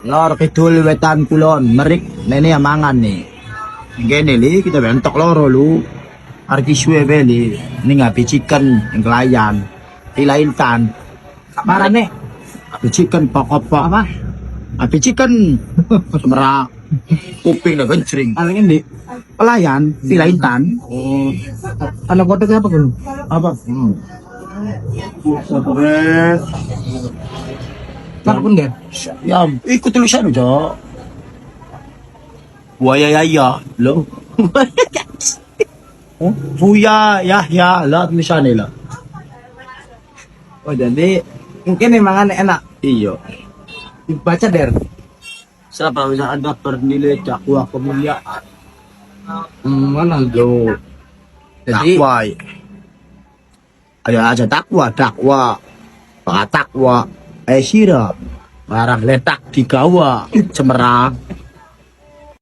Lor kidul wetan kulon merik nene amangan nih. Gini li kita bentok loro lu. Arti suwe beli ning api chicken yang kelayan. Ilain tan. Marane api chicken pokok apa? Api chicken semerak kuping dan kencring. Paling ini Pelayan ilain tan. oh anak kotak apa kan? Apa? Tak pun kan? Ya ikut tulisan aja. Buaya ya lo. Buya ya lah tulisannya lah. Oh jadi mungkin emang enak Iya. dibaca der. Siapa bisa ada bernilai dakwah kemuliaan. Mana lo? Jadi Takwa. Ada aja takwa. Takwa. Esira. Barang letak di gawa. Cemerang.